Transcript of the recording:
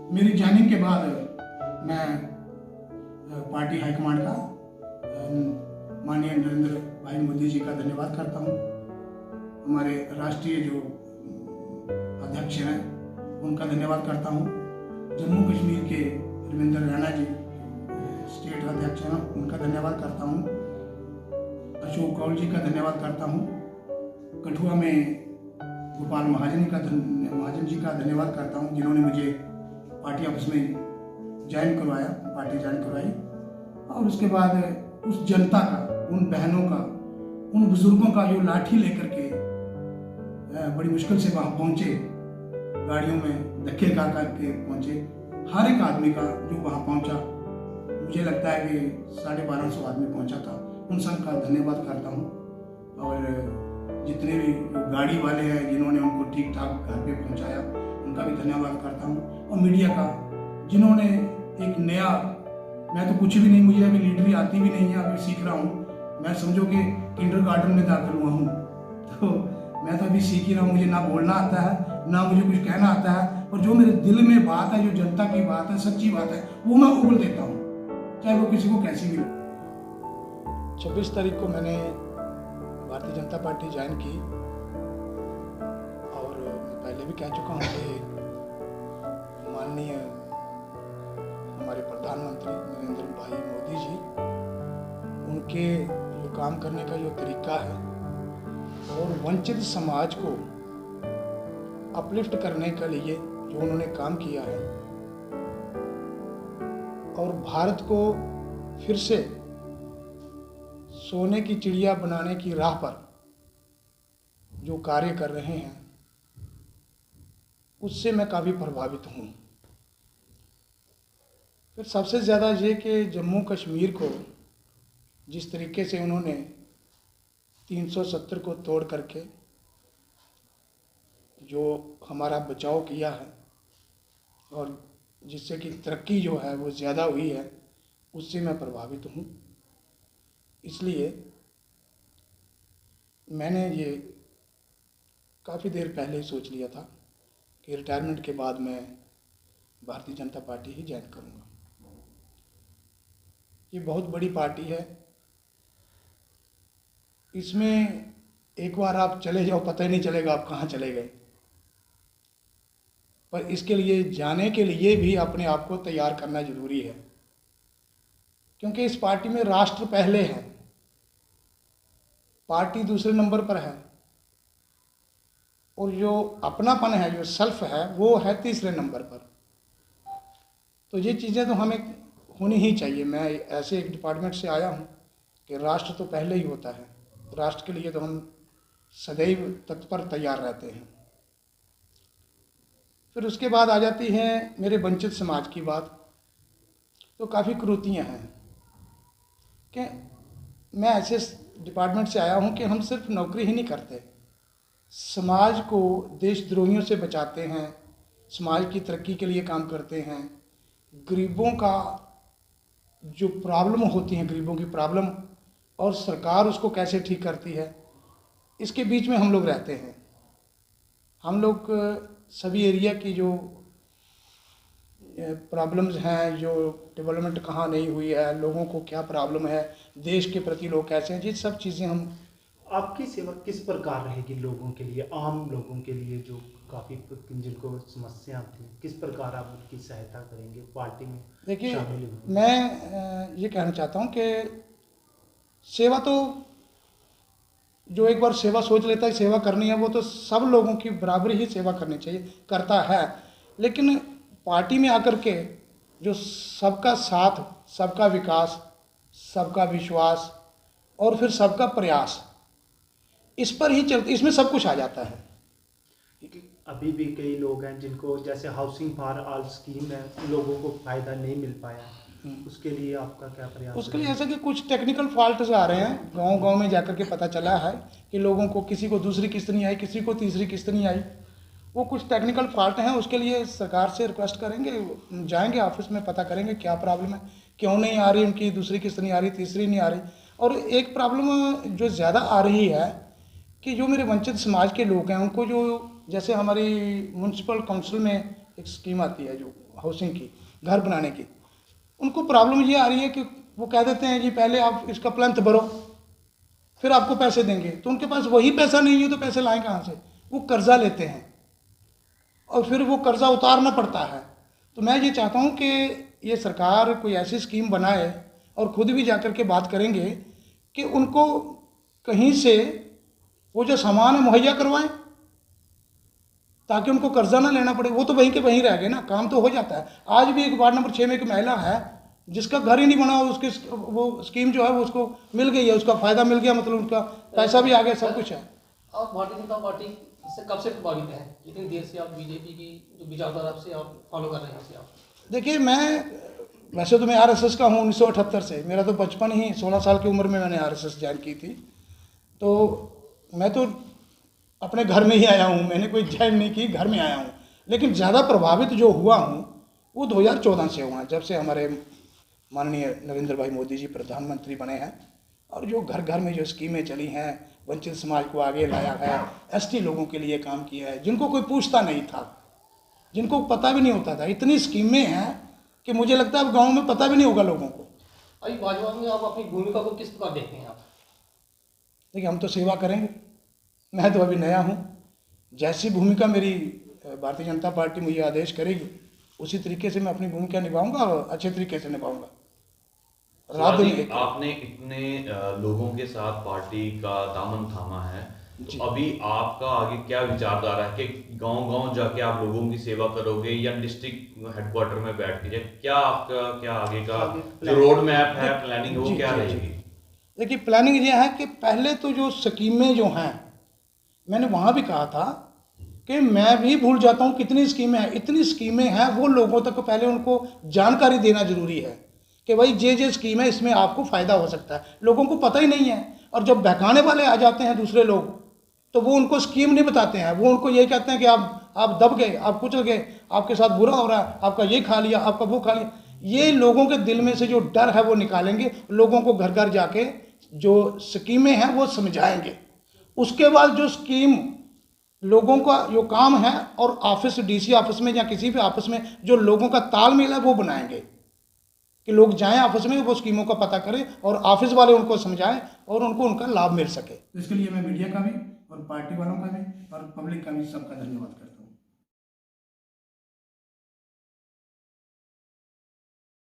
मेरी ज्वाइनिंग के बाद मैं पार्टी हाईकमांड का माननीय नरेंद्र भाई मोदी जी का धन्यवाद करता हूँ। हमारे राष्ट्रीय जो अध्यक्ष हैं उनका धन्यवाद करता हूँ। जम्मू कश्मीर के रविंद्र रैना जी स्टेट अध्यक्ष हैं, उनका धन्यवाद करता हूँ। अशोक कौल जी का धन्यवाद करता हूँ। कठुआ में गोपाल महाजन जी का धन्यवाद करता हूँ, जिन्होंने मुझे पार्टी ऑफिस में ज्वाइन करवाया, पार्टी ज्वाइन करवाई। और उसके बाद उस जनता का, उन बहनों का, उन बुजुर्गों का जो लाठी लेकर के बड़ी मुश्किल से वहाँ पहुँचे, गाड़ियों में धक्के खा करके पहुँचे, हर एक आदमी का जो वहाँ पहुँचा, मुझे लगता है कि 1250 आदमी पहुँचा था, उन सब का धन्यवाद करता हूँ। और जितने भी गाड़ी वाले हैं जिन्होंने उनको ठीक ठाक घर पे पहुँचाया, उनका भी धन्यवाद करता हूँ। और मीडिया का, जिन्होंने एक नया, मैं तो कुछ भी नहीं, मुझे अभी लीडरी आती भी नहीं है, अभी सीख रहा हूँ। मैं समझो कि किंडरगार्टन में दाखिल हुआ हूँ, तो मैं तो अभी सीख ही रहा हूँ। मुझे ना बोलना आता है, ना मुझे कुछ कहना आता है, और जो मेरे दिल में बात है, जो जनता की बात है, सच्ची बात है, वो मैं उगल देता हूँ, चाहे वो किसी को कैसी भी लगे। 26 तारीख को मैंने भारतीय जनता पार्टी ज्वाइन की, और मैं पहले भी कह चुका हूँ कि माननीय हमारे प्रधानमंत्री नरेंद्र भाई मोदी जी, उनके जो काम करने का जो तरीका है और वंचित समाज को अपलिफ्ट करने के लिए जो उन्होंने काम किया है, और भारत को फिर से सोने की चिड़िया बनाने की राह पर जो कार्य कर रहे हैं, उससे मैं काफ़ी प्रभावित हूँ। फिर सबसे ज़्यादा ये कि जम्मू कश्मीर को जिस तरीके से उन्होंने 370 को तोड़ करके जो हमारा बचाव किया है, और जिससे कि तरक्की जो है वो ज़्यादा हुई है, उससे मैं प्रभावित हूँ। इसलिए मैंने ये काफ़ी देर पहले ही सोच लिया था कि रिटायरमेंट के बाद मैं भारतीय जनता पार्टी ही ज्वाइन करूँगा। ये बहुत बड़ी पार्टी है, इसमें एक बार आप चले जाओ, पता ही नहीं चलेगा आप कहाँ चले गए। पर इसके लिए जाने के लिए भी अपने आप को तैयार करना जरूरी है, क्योंकि इस पार्टी में राष्ट्र पहले है, पार्टी दूसरे नंबर पर है, और जो अपनापन है, जो सेल्फ है, वो है तीसरे नंबर पर। तो ये चीज़ें तो हमें होनी ही चाहिए। मैं ऐसे एक डिपार्टमेंट से आया हूँ कि राष्ट्र तो पहले ही होता है, राष्ट्र के लिए तो हम सदैव तत्पर तैयार रहते हैं। फिर उसके बाद आ जाती है मेरे वंचित समाज की बात। तो काफ़ी कुरीतियाँ हैं कि मैं ऐसे डिपार्टमेंट से आया हूँ कि हम सिर्फ नौकरी ही नहीं करते, समाज को देशद्रोहियों से बचाते हैं, समाज की तरक्की के लिए काम करते हैं। गरीबों का जो प्रॉब्लम होती है, गरीबों की प्रॉब्लम, और सरकार उसको कैसे ठीक करती है, इसके बीच में हम लोग रहते हैं। हम लोग सभी एरिया की जो प्रॉब्लम्स हैं, जो डेवलपमेंट कहाँ नहीं हुई है, लोगों को क्या प्रॉब्लम है, देश के प्रति लोग कैसे हैं, ये सब चीज़ें हम। आपकी सेवा किस प्रकार रहेगी लोगों के लिए, आम लोगों के लिए जो काफ़ी जिनको समस्या होती है, किस प्रकार आप उनकी सहायता करेंगे पार्टी में? देखिए, मैं ये कहना चाहता हूँ कि सेवा तो जो एक बार सेवा सोच लेता है सेवा करनी है, वो तो सब लोगों की बराबरी ही सेवा करनी चाहिए, करता है। लेकिन पार्टी में आकर के जो सबका साथ, सबका विकास, सबका विश्वास और फिर सबका प्रयास, इस पर ही चलते, इसमें सब कुछ आ जाता है। अभी भी कई लोग हैं जिनको, जैसे हाउसिंग फॉर ऑल स्कीम है, लोगों को फ़ायदा नहीं मिल पाया, उसके लिए आपका क्या प्रयास? उसके लिए ऐसा कि कुछ टेक्निकल फॉल्ट्स आ रहे हैं, गांव-गांव में जाकर के पता चला है कि लोगों को, किसी को दूसरी किस्त नहीं आई, किसी को तीसरी किस्त नहीं आई, वो कुछ टेक्निकल फॉल्ट हैं। उसके लिए सरकार से रिक्वेस्ट करेंगे, जाएंगे ऑफिस में, पता करेंगे क्या प्रॉब्लम है, क्यों नहीं आ रही उनकी दूसरी किस्त नहीं आ रही, तीसरी नहीं आ रही। और एक प्रॉब्लम जो ज़्यादा आ रही है कि जो मेरे वंचित समाज के लोग हैं, उनको जो, जैसे हमारी म्यूनसिपल काउंसिल में एक स्कीम आती है जो हाउसिंग की, घर बनाने की, उनको प्रॉब्लम ये आ रही है कि वो कह देते हैं जी पहले आप इसका प्लंथ भरो फिर आपको पैसे देंगे। तो उनके पास वही पैसा नहीं है तो पैसे लाएं कहाँ से? वो कर्जा लेते हैं और फिर वो कर्जा उतारना पड़ता है। तो मैं ये चाहता हूँ कि ये सरकार कोई ऐसी स्कीम बनाए और खुद भी जाकर के बात करेंगे कि उनको कहीं से वो जो सामान है मुहैया करवाएं ताकि उनको कर्जा ना लेना पड़े। वो तो वहीं के वहीं रह गए ना, काम तो हो जाता है। आज भी एक वार्ड नंबर 6 में एक महिला है जिसका घर ही नहीं बना, उसकी वो स्कीम जो है वो उसको मिल गई है, उसका फ़ायदा मिल गया, मतलब उनका पैसा भी आ गया, सब कुछ है। आप भारतीय जनता पार्टी से कब से प्रभावित हैं? इतनी देर से आप बीजेपी की जो विचारधारा से आप फॉलो कर रहे हैं उसे आप? देखिए, मैं वैसे तो मैं आरएसएस का हूँ 1978 से, मेरा तो बचपन ही 16 साल की उम्र में मैंने आरएसएस ज्वाइन की थी। तो मैं तो अपने घर में ही आया हूँ, मैंने कोई ज्वाइन नहीं की, घर में आया हूँ। लेकिन ज़्यादा प्रभावित जो हुआ हूँ वो 2014 से हुआ, जब से हमारे माननीय नरेंद्र भाई मोदी जी प्रधानमंत्री बने हैं और जो घर घर में जो स्कीमें चली हैं, वंचित समाज को आगे लाया है, एसटी लोगों के लिए काम किया है, जिनको कोई पूछता नहीं था, जिनको पता भी नहीं होता था। इतनी स्कीमें हैं कि मुझे लगता है अब गाँव में पता भी नहीं होगा लोगों को। अभी भाजपा में आप अपनी भूमिका को किस प्रकार देखते हैं आप? देखिए, हम तो सेवा करेंगे, मैं तो अभी नया हूँ। जैसी भूमिका मेरी भारतीय जनता पार्टी मुझे आदेश करेगी उसी तरीके से मैं अपनी भूमिका निभाऊंगा और अच्छे तरीके से निभाऊंगा। रात दिन आपने इतने लोगों के साथ पार्टी का दामन थामा है, तो अभी आपका आगे क्या विचारधारा है कि गांव-गांव जाके आप लोगों की सेवा करोगे या डिस्ट्रिक्ट हेडक्वार्टर में बैठ के, क्या आपका क्या आगे का जो रोड मैप है, प्लानिंग वो क्या रहेगी? देखिए, प्लानिंग ये है कि पहले तो जो स्कीमें जो हैं, मैंने वहाँ भी कहा था कि मैं भी भूल जाता हूँ कितनी स्कीमें हैं। इतनी स्कीमें हैं, वो लोगों तक पहले उनको जानकारी देना जरूरी है कि भाई ये स्कीम है, इसमें आपको फ़ायदा हो सकता है। लोगों को पता ही नहीं है, और जब बहकाने वाले आ जाते हैं दूसरे लोग तो वो उनको स्कीम नहीं बताते हैं, वो उनको यही कहते हैं कि आप दब गए, आप कुचल गए, आपके साथ बुरा हो रहा है, आपका ये खा लिया, आपका वो खा लिया। ये लोगों के दिल में से जो डर है वो निकालेंगे, लोगों को घर घर जाके जो स्कीमें हैं वो समझाएंगे। उसके बाद जो स्कीम लोगों का जो काम है और ऑफिस, डीसी ऑफिस में या किसी भी ऑफिस में जो लोगों का तालमेल है वो बनाएंगे कि लोग जाएं आपस में, वो स्कीमों का पता करें और ऑफिस वाले उनको समझाएं और उनको उनका लाभ मिल सके। इसके लिए मैं मीडिया का भी और पार्टी वालों का भी और पब्लिक का भी सबका धन्यवाद करता हूँ।